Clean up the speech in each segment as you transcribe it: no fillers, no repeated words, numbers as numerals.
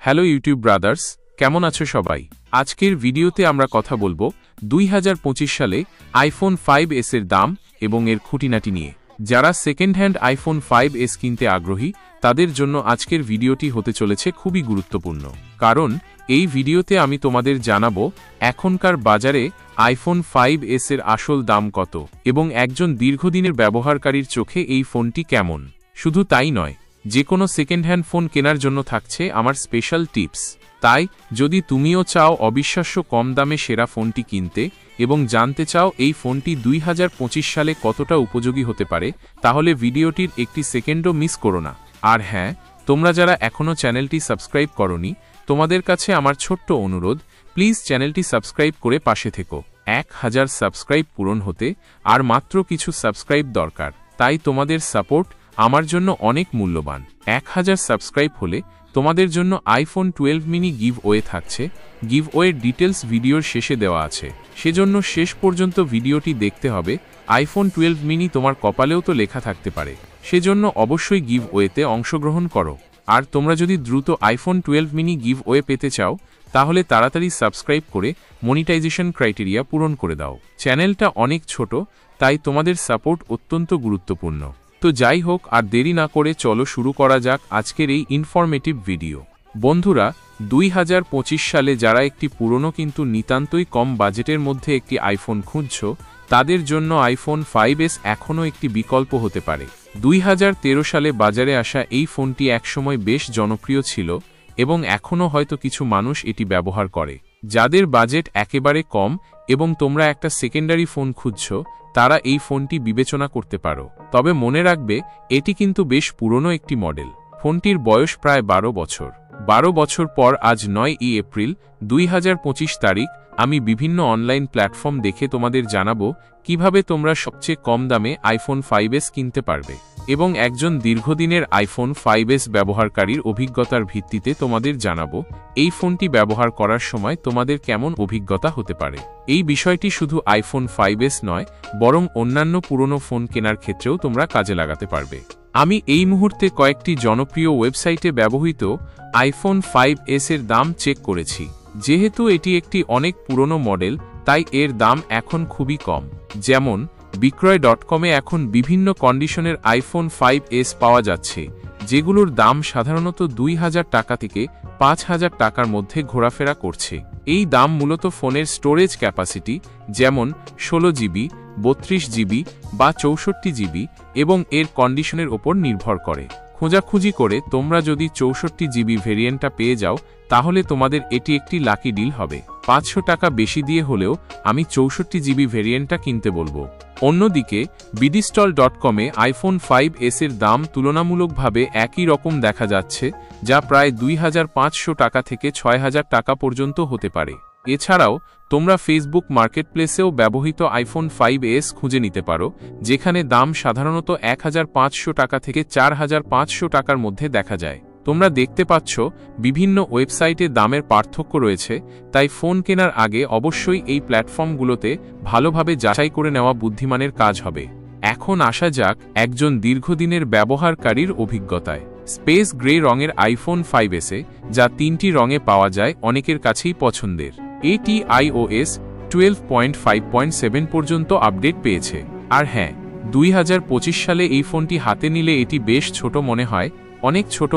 Hello YouTube brothers, কেমন আছো সবাই? আজকের ভিডিওতে আমরা কথা বলবো 2025 সালে আইফোন 5s এর দাম এবং এর খুঁটিনাটি নিয়ে। যারা সেকেন্ড হ্যান্ড আইফোন 5s কিনতে আগ্রহী তাদের জন্য আজকের ভিডিওটি হতে চলেছে খুবই গুরুত্বপূর্ণ, কারণ এই ভিডিওতে আমি তোমাদের জানাবো এখনকার বাজারে আইফোন 5s এর আসল দাম কত এবং একজন দীর্ঘদিনের ব্যবহারকারীর চোখে এই ফোনটি কেমন। শুধু তাই নয়, যে কোনো সেকেন্ড হ্যান্ড ফোন কেনার জন্য থাকছে আমার স্পেশাল টিপস। তাই যদি তুমিও চাও অবিশ্বাস্য কম দামে সেরা ফোনটি কিনতে এবং জানতে চাও এই ফোনটি 2025 সালে কতটা উপযোগী হতে পারে, তাহলে ভিডিওটির একটি সেকেন্ডও মিস করো না। আর হ্যাঁ, তোমরা যারা এখনও চ্যানেলটি সাবস্ক্রাইব করোনি, তোমাদের কাছে আমার ছোট্ট অনুরোধ, প্লিজ চ্যানেলটি সাবস্ক্রাইব করে পাশে থেকো। 1000 সাবস্ক্রাইব পূরণ হতে আর মাত্র কিছু সাবস্ক্রাইব দরকার, তাই তোমাদের সাপোর্ট আমার জন্য অনেক মূল্যবান। 1000 সাবস্ক্রাইব হলে তোমাদের জন্য আইফোন 12 মিনি গিভ ওয়ে থাকছে। গিভ ওয়ের ডিটেলস ভিডিওর শেষে দেওয়া আছে, সেজন্য শেষ পর্যন্ত ভিডিওটি দেখতে হবে। আইফোন 12 মিনি তোমার কপালেও তো লেখা থাকতে পারে, সেজন্য অবশ্যই গিভ ওয়েতে অংশগ্রহণ করো। আর তোমরা যদি দ্রুত আইফোন 12 মিনি গিভ ওয়ে পেতে চাও, তাহলে তাড়াতাড়ি সাবস্ক্রাইব করে মনিটাইজেশন ক্রাইটেরিয়া পূরণ করে দাও। চ্যানেলটা অনেক ছোট, তাই তোমাদের সাপোর্ট অত্যন্ত গুরুত্বপূর্ণ। তো যাই হোক, আর দেরি না করে চলো শুরু করা যাক আজকের এই ইনফরমেটিভ ভিডিও। বন্ধুরা, 2025 সালে যারা একটি পুরনো কিন্তু নিতান্তই কম বাজেটের মধ্যে একটি আইফোন খুঁজছো, তাদের জন্য আইফোন 5s এখনও একটি বিকল্প হতে পারে। 2013 সালে বাজারে আসা এই ফোনটি একসময় বেশ জনপ্রিয় ছিল এবং এখনও হয়তো কিছু মানুষ এটি ব্যবহার করে। যাদের বাজেট একেবারে কম এবং তোমরা একটা সেকেন্ডারি ফোন খুঁজছো, তারা এই ফোনটি বিবেচনা করতে পারো। তবে মনে রাখবে, এটি কিন্তু বেশ পুরনো একটি মডেল। ফোনটির বয়স প্রায় 12 বছর। 12 বছর পর আজ 9 এপ্রিল 2025 তারিখ আমি বিভিন্ন অনলাইন প্ল্যাটফর্ম দেখে তোমাদের জানাবো কিভাবে তোমরা সবচেয়ে কম দামে আইফোন 5s কিনতে পারবে এবং একজন দীর্ঘদিনের আইফোন 5s ব্যবহারকারীর অভিজ্ঞতার ভিত্তিতে তোমাদের জানাবো এই ফোনটি ব্যবহার করার সময় তোমাদের কেমন অভিজ্ঞতা হতে পারে। এই বিষয়টি শুধু আইফোন 5s নয়, বরং অন্যান্য পুরনো ফোন কেনার ক্ষেত্রেও তোমরা কাজে লাগাতে পারবে। আমি এই মুহূর্তে কয়েকটি জনপ্রিয় ওয়েবসাইটে ব্যবহৃত আইফোন 5s এর দাম চেক করেছি। যেহেতু এটি একটি অনেক পুরনো মডেল, তাই এর দাম এখন খুবই কম। যেমন বিক্রয়.com-এ এখন বিভিন্ন কন্ডিশনের আইফোন 5s পাওয়া যাচ্ছে, যেগুলোর দাম সাধারণত 2000 টাকা থেকে 5000 টাকার মধ্যে ঘোরাফেরা করছে। এই দাম মূলত ফোনের স্টোরেজ ক্যাপাসিটি, যেমন 16 জিবি, 32 জিবি বা 64 জিবি এবং এর কন্ডিশনের ওপর নির্ভর করে। খোঁজাখুঁজি করে তোমরা যদি 64 জিবি ভেরিয়েন্টটা পেয়ে যাও, তাহলে তোমাদের এটি একটি লাকি ডিল হবে। 500 টাকা বেশি দিয়ে হলেও আমি 64 জিবি ভেরিয়েন্টটা কিনতে বলবো। অন্যদিকে bidistall.com-এ আইফোন 5s এর দাম তুলনামূলকভাবে একই রকম দেখা যাচ্ছে, যা প্রায় 2500 টাকা থেকে 6000 টাকা পর্যন্ত হতে পারে। এছাড়াও তোমরা ফেসবুক মার্কেটপ্লেসেও ব্যবহৃত আইফোন 5s খুঁজে নিতে পারো, যেখানে দাম সাধারণত 1500 টাকা থেকে 4500 টাকার মধ্যে দেখা যায়। তোমরা দেখতে পাচ্ছ বিভিন্ন ওয়েবসাইটে দামের পার্থক্য রয়েছে, তাই ফোন কেনার আগে অবশ্যই এই প্ল্যাটফর্মগুলোতে ভালোভাবে যাচাই করে নেওয়া বুদ্ধিমানের কাজ হবে। এখন আসা যাক একজন দীর্ঘদিনের ব্যবহারকারীর অভিজ্ঞতায়। স্পেস গ্রে রঙের আইফোন 5s-এ, যা 3টি রঙে পাওয়া যায়, অনেকের কাছেই পছন্দের। এটি iOS 12.5.7 পর্যন্ত আপডেট পেয়েছে। আর হ্যাঁ, 2025 সালে এই ফোনটি হাতে নিলে এটি বেশ ছোট মনে হয়, অনেক ছোট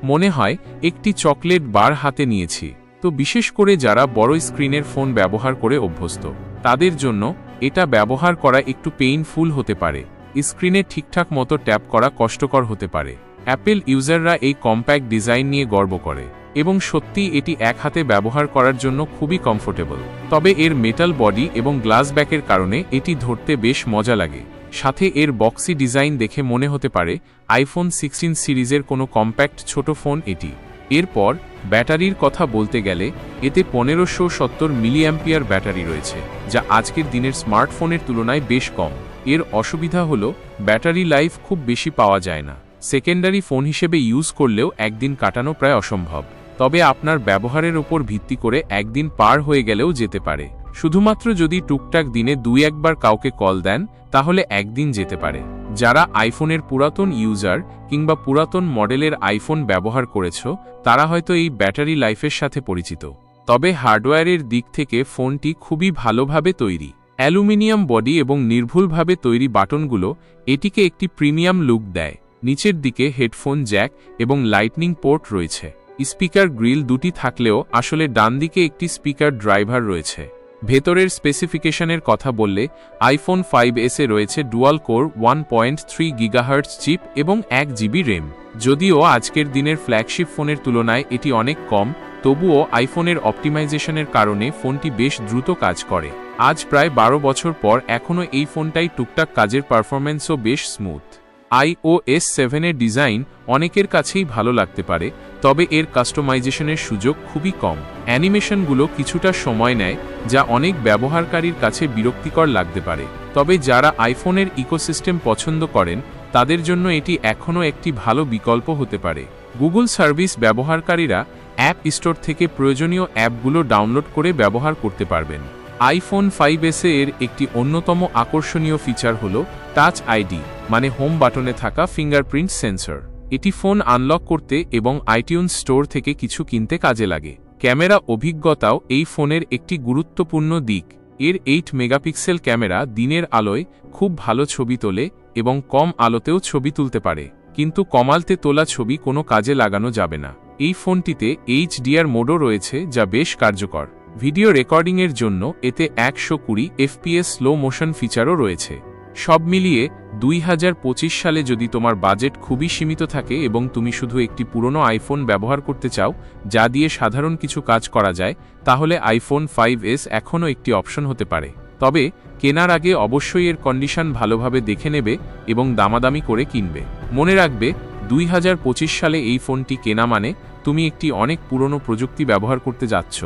মনে হয় একটি চকলেট বার হাতে নিয়েছি। তো বিশেষ করে যারা বড় স্ক্রিনের ফোন ব্যবহার করে অভ্যস্ত, তাদের জন্য এটা ব্যবহার করা একটু পেইনফুল হতে পারে। স্ক্রিনে ঠিকঠাক মতো ট্যাপ করা কষ্টকর হতে পারে। অ্যাপেল ইউজাররা এই কম্প্যাক্ট ডিজাইন নিয়ে গর্ব করে এবং সত্যিই এটি এক হাতে ব্যবহার করার জন্য খুবই কমফোর্টেবল। তবে এর মেটাল বডি এবং গ্লাস ব্যাকের কারণে এটি ধরতে বেশ মজা লাগে। সাথে এর বক্সি ডিজাইন দেখে মনে হতে পারে আইফোন 16 সিরিজের কোনো কম্প্যাক্ট ছোট ফোন এটি। এরপর ব্যাটারির কথা বলতে গেলে এতে 1570 মিলিঅ্যাম্পিয়ার ব্যাটারি রয়েছে, যা আজকের দিনের স্মার্টফোনের তুলনায় বেশ কম। এর অসুবিধা হলো ব্যাটারি লাইফ খুব বেশি পাওয়া যায় না। সেকেন্ডারি ফোন হিসেবে ইউজ করলেও একদিন কাটানো প্রায় অসম্ভব। তবে আপনার ব্যবহারের ওপর ভিত্তি করে একদিন পার হয়ে গেলেও যেতে পারে। শুধুমাত্র যদি টুকটাক দিনে 2-1 বার কাউকে কল দেন, তাহলে একদিন যেতে পারে। যারা আইফোনের পুরাতন ইউজার কিংবা পুরাতন মডেলের আইফোন ব্যবহার করেছ তারা হয়তো এই ব্যাটারি লাইফের সাথে পরিচিত। তবে হার্ডওয়্যারের দিক থেকে ফোনটি খুবই ভালোভাবে তৈরি। অ্যালুমিনিয়াম বডি এবং নির্ভুলভাবে তৈরি বাটনগুলো এটিকে একটি প্রিমিয়াম লুক দেয়। নিচের দিকে হেডফোন জ্যাক এবং লাইটনিং পোর্ট রয়েছে। স্পিকার গ্রিল দুটি থাকলেও আসলে ডান দিকে একটি স্পিকার ড্রাইভার রয়েছে। ভেতরের স্পেসিফিকেশনের কথা বললে আইফোন 5s এ রয়েছে ডুয়াল কোর 1.3 গিগাহার্টজ চিপ এবং 1 জিবি র্যাম। যদিও আজকের দিনের ফ্ল্যাগশিপ ফোনের তুলনায় এটি অনেক কম, তবুও আইফোনের অপটিমাইজেশনের কারণে ফোনটি বেশ দ্রুত কাজ করে। আজ প্রায় 12 বছর পর এখনও এই ফোনটাই টুকটাক কাজের পারফরম্যান্সও বেশ স্মুথ। iOS 7 এর ডিজাইন অনেকের কাছেই ভালো লাগতে পারে, তবে এর কাস্টমাইজেশনের সুযোগ খুবই কম। অ্যানিমেশনগুলো কিছুটা সময় নেয়, যা অনেক ব্যবহারকারীর কাছে বিরক্তিকর লাগতে পারে। তবে যারা আইফোনের ইকোসিস্টেম পছন্দ করেন তাদের জন্য এটি এখনও একটি ভালো বিকল্প হতে পারে। গুগল সার্ভিস ব্যবহারকারীরা অ্যাপ স্টোর থেকে প্রয়োজনীয় অ্যাপগুলো ডাউনলোড করে ব্যবহার করতে পারবেন। আইফোন 5s এর একটি অন্যতম আকর্ষণীয় ফিচার হল টাচ আইডি, মানে হোম বাটনে থাকা ফিঙ্গারপ্রিন্ট সেন্সর। এটি ফোন আনলক করতে এবং আইটিউনস স্টোর থেকে কিছু কিনতে কাজে লাগে। ক্যামেরা অভিজ্ঞতাও এই ফোনের একটি গুরুত্বপূর্ণ দিক। এর 8 মেগাপিক্সেল ক্যামেরা দিনের আলোয় খুব ভালো ছবি তোলে এবং কম আলোতেও ছবি তুলতে পারে, কিন্তু কমালতে তোলা ছবি কোনো কাজে লাগানো যাবে না। এই ফোনটিতে HDR মোডও রয়েছে, যা বেশ কার্যকর। ভিডিও রেকর্ডিংয়ের জন্য এতে 120 FPS স্লো মোশন ফিচারও রয়েছে। সব মিলিয়ে 2025 সালে যদি তোমার বাজেট খুবই সীমিত থাকে এবং তুমি শুধু একটি পুরনো আইফোন ব্যবহার করতে চাও যা দিয়ে সাধারণ কিছু কাজ করা যায়, তাহলে আইফোন 5s এখনও একটি অপশন হতে পারে। তবে কেনার আগে অবশ্যই এর কন্ডিশন ভালোভাবে দেখে নেবে এবং দামাদামি করে কিনবে। মনে রাখবে, 2025 সালে এই ফোনটি কেনা মানে তুমি একটি অনেক পুরনো প্রযুক্তি ব্যবহার করতে যাচ্ছ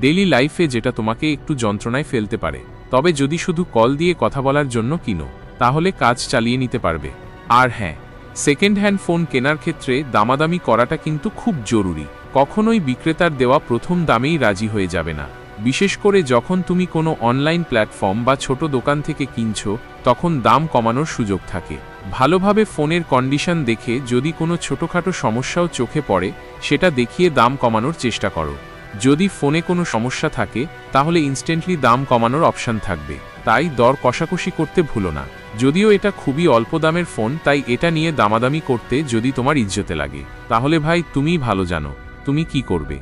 ডেইলি লাইফে, যেটা তোমাকে একটু যন্ত্রণায় ফেলতে পারে। তবে যদি শুধু কল দিয়ে কথা বলার জন্য কিনো তাহলে কাজ চালিয়ে নিতে পারবে। আর হ্যাঁ, সেকেন্ড হ্যান্ড ফোন কেনার ক্ষেত্রে দামাদামি করাটা কিন্তু খুব জরুরি। কখনোই বিক্রেতার দেওয়া প্রথম দামেই রাজি হয়ে যাবে না। বিশেষ করে যখন তুমি কোনো অনলাইন প্ল্যাটফর্ম বা ছোট দোকান থেকে কিনছো, তখন দাম কমানোর সুযোগ থাকে। ভালোভাবে ফোনের কন্ডিশন দেখে যদি কোনো ছোটখাটো সমস্যাও চোখে পড়ে সেটা দেখিয়ে দাম কমানোর চেষ্টা করো। যদি ফোনে কোনো সমস্যা থাকে তাহলে ইনস্ট্যান্টলি দাম কমানোর অপশান থাকবে, তাই দর কষাকষি করতে ভুলো না। যদিও এটা খুবই অল্প দামের ফোন, তাই এটা নিয়ে দামাদামি করতে যদি তোমার ইজ্জতে লাগে তাহলে ভাই তুমিই ভালো জানো তুমি কি করবে।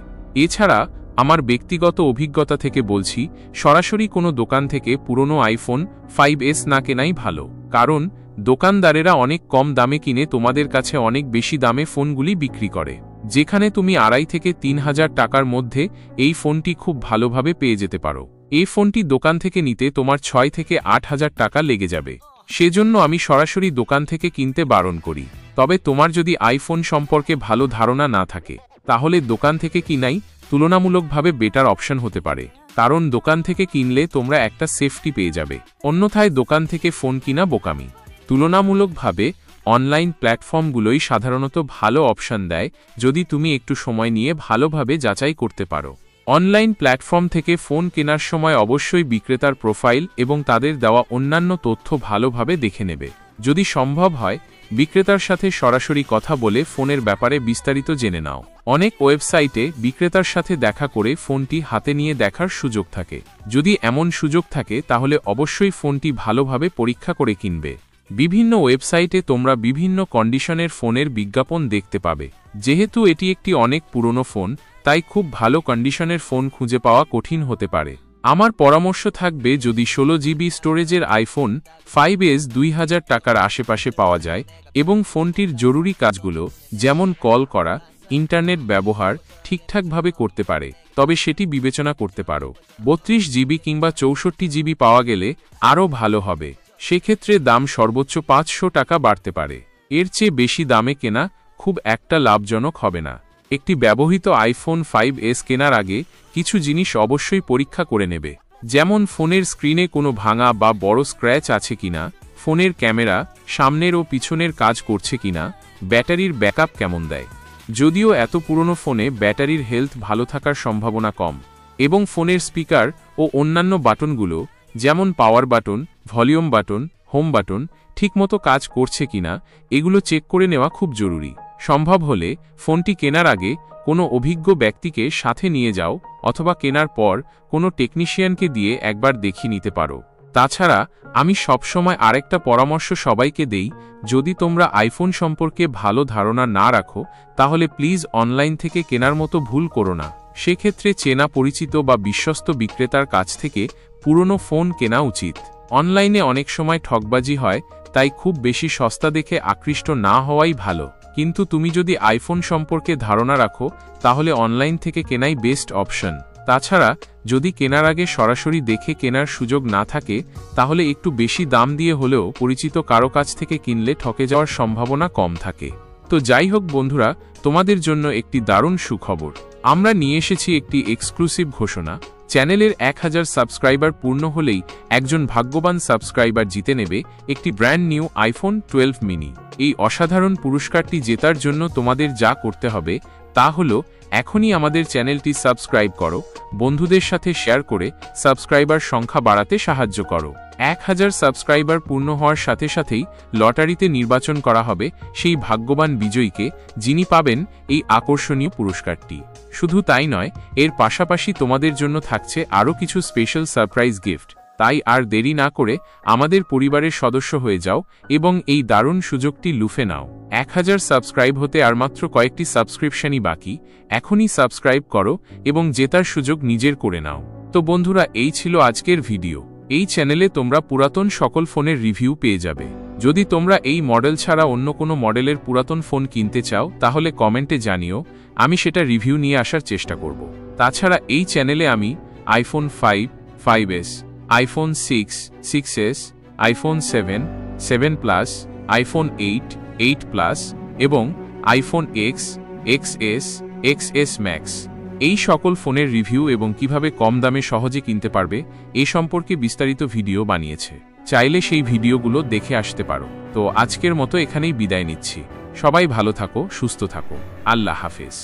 এছাড়া আমার ব্যক্তিগত অভিজ্ঞতা থেকে বলছি, সরাসরি কোনো দোকান থেকে পুরনো আইফোন 5s না কেনাই ভালো, কারণ দোকানদারেরা অনেক কম দামে কিনে তোমাদের কাছে অনেক বেশি দামে ফোনগুলি বিক্রি করে, যেখানে তুমি 2.5 থেকে 3,000 টাকার মধ্যে এই ফোনটি খুব ভালোভাবে পেয়ে যেতে পারো। এই ফোনটি দোকান থেকে নিতে তোমার 6 থেকে 8,000 টাকা লেগে যাবে। সেজন্য আমি সরাসরি দোকান থেকে কিনতে বারণ করি। তবে তোমার যদি আইফোন সম্পর্কে ভালো ধারণা না থাকে তাহলে দোকান থেকে কিনাই তুলনামূলকভাবে বেটার অপশন হতে পারে, কারণ দোকান থেকে কিনলে তোমরা একটা সেফটি পেয়ে যাবে। অন্যথায় দোকান থেকে ফোন কিনা বোকামি। তুলনামূলকভাবে অনলাইন প্ল্যাটফর্মগুলোই সাধারণত ভালো অপশন দেয় যদি তুমি একটু সময় নিয়ে ভালোভাবে যাচাই করতে পারো। অনলাইন প্ল্যাটফর্ম থেকে ফোন কেনার সময় অবশ্যই বিক্রেতার প্রোফাইল এবং তাদের দেওয়া অন্যান্য তথ্য ভালোভাবে দেখে নেবে। যদি সম্ভব হয় বিক্রেতার সাথে সরাসরি কথা বলে ফোনের ব্যাপারে বিস্তারিত জেনে নাও। অনেক ওয়েবসাইটে বিক্রেতার সাথে দেখা করে ফোনটি হাতে নিয়ে দেখার সুযোগ থাকে। যদি এমন সুযোগ থাকে তাহলে অবশ্যই ফোনটি ভালোভাবে পরীক্ষা করে কিনবে। বিভিন্ন ওয়েবসাইটে তোমরা বিভিন্ন কন্ডিশনের ফোনের বিজ্ঞাপন দেখতে পাবে। যেহেতু এটি একটি অনেক পুরনো ফোন, তাই খুব ভালো কন্ডিশনের ফোন খুঁজে পাওয়া কঠিন হতে পারে। আমার পরামর্শ থাকবে, যদি 16 জিবি স্টোরেজের আইফোন 5s 2000 টাকার আশেপাশে পাওয়া যায় এবং ফোনটির জরুরি কাজগুলো যেমন কল করা, ইন্টারনেট ব্যবহার ঠিকঠাকভাবে করতে পারে, তবে সেটি বিবেচনা করতে পারো। 32 জিবি কিংবা 64 জিবি পাওয়া গেলে আরও ভালো হবে। সেক্ষেত্রে দাম সর্বোচ্চ 500 টাকা বাড়তে পারে। এর চেয়ে বেশি দামে কেনা খুব একটা লাভজনক হবে না। একটি ব্যবহৃত আইফোন 5s কেনার আগে কিছু জিনিস অবশ্যই পরীক্ষা করে নেবে, যেমন ফোনের স্ক্রিনে কোনো ভাঙা বা বড় স্ক্র্যাচ আছে কিনা, ফোনের ক্যামেরা সামনের ও পিছনের কাজ করছে কিনা, ব্যাটারির ব্যাকআপ কেমন দেয়। যদিও এত পুরনো ফোনে ব্যাটারির হেলথ ভালো থাকার সম্ভাবনা কম, এবং ফোনের স্পিকার ও অন্যান্য বাটনগুলো যেমন power button, volume button, home button ঠিকমতো কাজ করছে কিনা এগুলো চেক করে নেওয়া খুব জরুরি। সম্ভব হলে ফোনটি কেনার আগে কোনো অভিজ্ঞ ব্যক্তিকে সাথে নিয়ে যাও অথবা কেনার পর কোনো টেকনিশিয়ানকে দিয়ে একবার দেখিয়ে নিতে পারো। তাছাড়া আমি সবসময় আরেকটা পরামর্শ সবাইকে দেই, যদি তোমরা আইফোন সম্পর্কে ভালো ধারণা না রাখো তাহলে প্লিজ অনলাইন থেকে কেনার মতো ভুল করো না। সেক্ষেত্রে চেনা পরিচিত বা বিশ্বস্ত বিক্রেতার কাছ থেকে পুরনো ফোন কেনা উচিত। অনলাইনে অনেক সময় ঠকবাজি হয়, তাই খুব বেশি সস্তা দেখে আকৃষ্ট না হওয়াই ভালো। কিন্তু তুমি যদি আইফোন সম্পর্কে ধারণা রাখো তাহলে অনলাইন থেকে কেনাই বেস্ট অপশন। তাছাড়া যদি কেনার আগে সরাসরি দেখে কেনার সুযোগ না থাকে তাহলে একটু বেশি দাম দিয়ে হলেও পরিচিত কারো কাছ থেকে কিনলে ঠকে যাওয়ার সম্ভাবনা কম থাকে। তো যাই হোক বন্ধুরা, তোমাদের জন্য একটি দারুণ সুখবর। আমরা নিয়ে এসেছি একটি এক্সক্লুসিভ ঘোষণা। চ্যানেলের 1000 সাবস্ক্রাইবার পূর্ণ হলেই একজন ভাগ্যবান সাবস্ক্রাইবার জিতে নেবে একটি ব্র্যান্ড নিউ আইফোন 12 মিনি। এই অসাধারণ পুরস্কারটি জেতার জন্য তোমাদের যা করতে হবে তা হলো এখনই আমাদের চ্যানেলটি সাবস্ক্রাইব করো, বন্ধুদের সাথে শেয়ার করে সাবস্ক্রাইবার সংখ্যা বাড়াতে সাহায্য করো। 1000 সাবস্ক্রাইবার পূর্ণ হওয়ার সাথে সাথেই লটারিতে নির্বাচন করা হবে সেই ভাগ্যবান বিজয়ীকে, যিনি পাবেন এই আকর্ষণীয় পুরস্কারটি। শুধু তাই নয়, এর পাশাপাশি তোমাদের জন্য থাকছে আরও কিছু স্পেশাল সারপ্রাইজ গিফট। তাই আর দেরি না করে আমাদের পরিবারের সদস্য হয়ে যাও এবং এই দারুণ সুযোগটি লুফে নাও। 1000 সাবস্ক্রাইব হতে আর মাত্র কয়েকটি সাবস্ক্রিপশনই বাকি। এখনই সাবস্ক্রাইব করো এবং জেতার সুযোগ নিজের করে নাও। তো বন্ধুরা, এই ছিল আজকের ভিডিও। এই চ্যানেলে তোমরা পুরাতন সকল ফোনের রিভিউ পেয়ে যাবে। যদি তোমরা এই মডেল ছাড়া অন্য কোনো মডেলের পুরাতন ফোন কিনতে চাও তাহলে কমেন্টে জানিও, আমি সেটা রিভিউ নিয়ে আসার চেষ্টা করব। তাছাড়া এই চ্যানেলে আমি iPhone 5, 5s, iPhone 6, 6s, iPhone 7, 7 plus, iPhone 8, 8 plus এবং iPhone X, XS, XS max এই সকল ফোনের রিভিউ এবং কিভাবে কম দামে সহজে কিনতে পারবে এ সম্পর্কে বিস্তারিত ভিডিও বানিয়েছে। চাইলে সেই ভিডিওগুলো দেখে আসতে পারো। তো আজকের মতো এখানেই বিদায় নিচ্ছি। সবাই ভালো থাকো, সুস্থ থাকো। আল্লাহ হাফেজ।